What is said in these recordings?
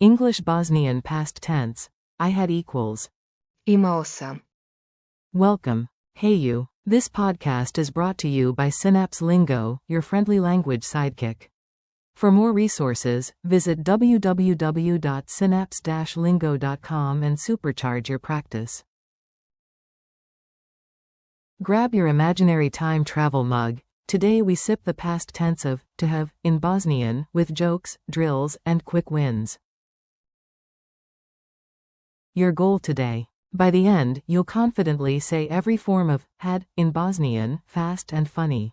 English-Bosnian past tense. I had equals. Imao sam. Welcome. Hey you. This podcast is brought to you by Synapse Lingo, your friendly language sidekick. For more resources, visit www.synapse-lingo.com and supercharge your practice. Grab your imaginary time travel mug. Today we sip the past tense of to have in Bosnian with jokes, drills, and quick wins. Your goal today. By the end, you'll confidently say every form of had in Bosnian, fast and funny.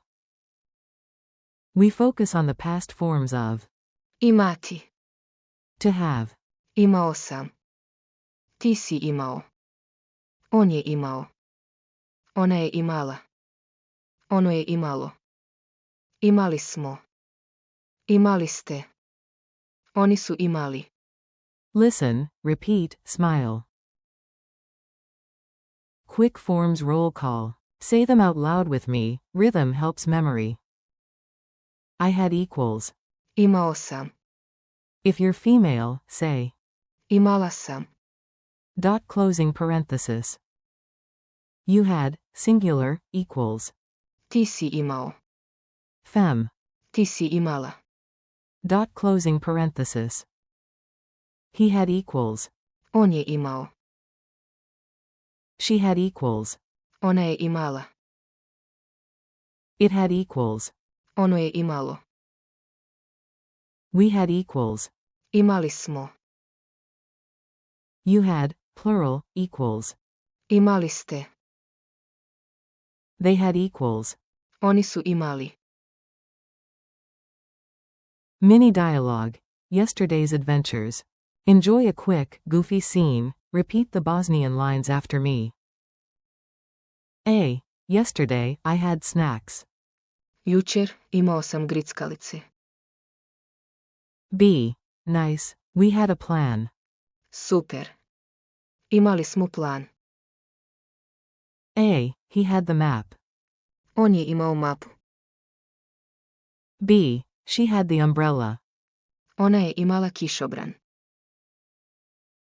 We focus on the past forms of Imati. to have. Imao sam. Ti si imao. On je imao. Ona je imala. Ono je imalo. Imali smo. Imali ste. Oni su imali. Listen, repeat, smile. Quick forms roll call. Say them out loud with me. Rhythm helps memory. I had equals. Imao sam. If you're female, say Imala sam. dot closing parenthesis. You had, singular, equals. Ti si imao. Fem. Ti si imala. Dot closing parenthesis. He had equals. On je imao. She had equals. Ona je imala. It had equals. Ono je imalo. We had equals. Imali smo. You had, plural, equals. Imali ste. They had equals. Oni su imali. Mini dialogue. Yesterday's adventures. Enjoy a quick, goofy scene. Repeat the Bosnian lines after me. A. Yesterday, I had snacks. Jučer imao sam grickalice. B. Nice. We had a plan. Super. Imali smo plan. A. He had the map. On je imao mapu. B. She had the umbrella. Ona je imala kišobran.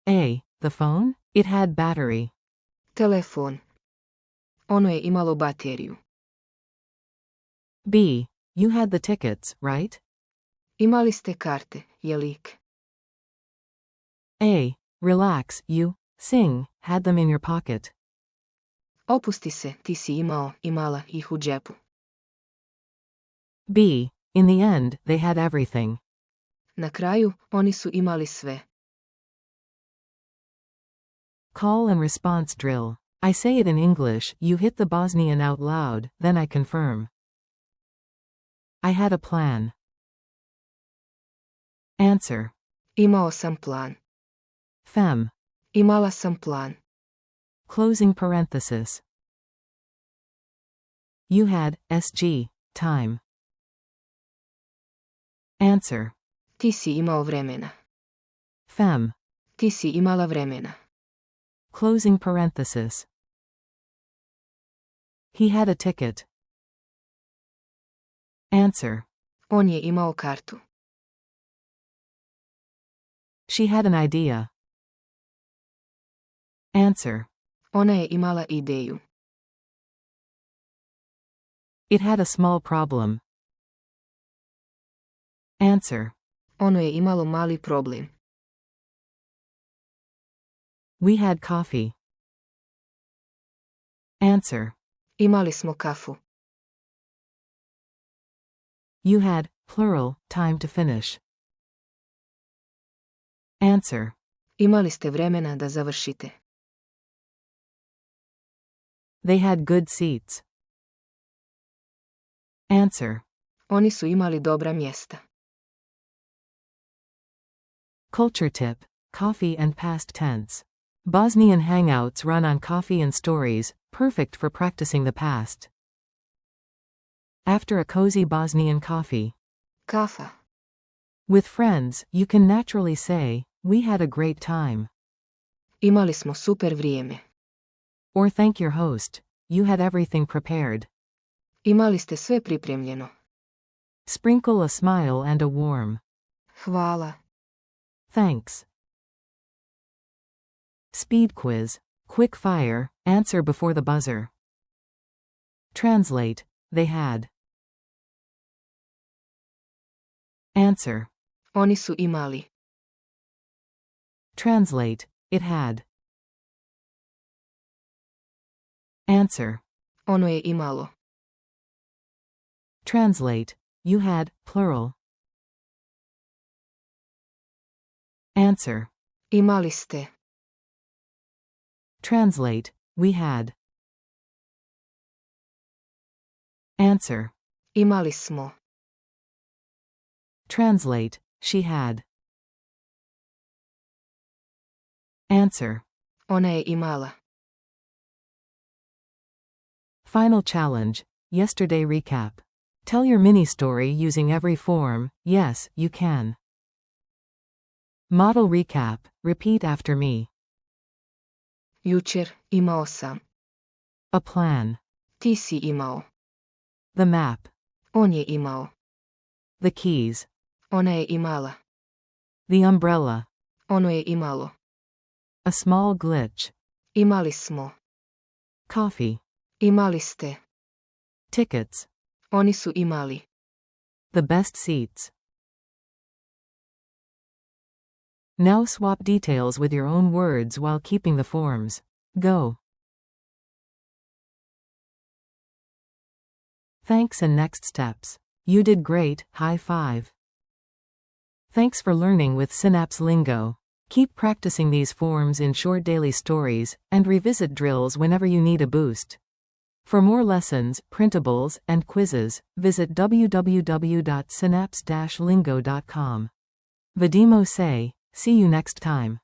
A. The phone? It had battery. Telefon. Ono je imalo bateriju. B. You had the tickets, right? Imali ste karte, jelik. A. Relax, you, sing, had them in your pocket. Opusti se, ti si imao, imala ih u džepu. B. In the end, they had everything. Na kraju, oni su imali sve. Call and response drill. I say it in English, you hit the Bosnian out loud, then I confirm. I had a plan. Answer. Imao sam plan. Fem. Imala sam plan. Closing parenthesis. You had, SG, time. Answer. Ti si imao vremena. Fem. Ti si imala vremena. Closing parenthesis. He had a ticket. Answer. On je imao kartu. She had an idea. Answer. Ona je imala ideju. It had a small problem. Answer. Ono je imalo mali problem. We had coffee. Answer. Imali smo kafu. You had, plural, time to finish. Answer. Imali ste vremena da završite. They had good seats. Answer. Oni su imali dobra mjesta. Culture tip. Coffee and past tense. Bosnian hangouts run on coffee and stories, perfect for practicing the past. After a cozy Bosnian coffee. Kafa. With friends, you can naturally say, we had a great time. Imali smo super vrijeme. Or thank your host. You had everything prepared. Imali ste sve pripremljeno. Sprinkle a smile and a warm Hvala. Thanks. Speed quiz. Quick fire, answer before the buzzer. Translate. They had. Answer. Oni su imali. Translate. It had. Answer. Ono je imalo. Translate. You had, plural. Answer. Imali ste. Translate. We had. Answer. Imali smo. Translate. She had. Answer. Ona je imala. Final challenge. Yesterday recap. Tell your mini story using every form. Yes, you can. Model recap. Repeat after me. Jučer, imao sam. A plan. Ti si imao. The map. On je imao. The keys. Ona je imala. The umbrella. Ono je imalo. A small glitch. Imali smo. Coffee. Imali ste. Tickets. Oni su imali. The best seats. Now swap details with your own words while keeping the forms. Go. Thanks and next steps. You did great, high five. Thanks for learning with Synapse Lingo. Keep practicing these forms in short daily stories, and revisit drills whenever you need a boost. For more lessons, printables, and quizzes, visit www.synapse-lingo.com. Vedimo se, see you next time.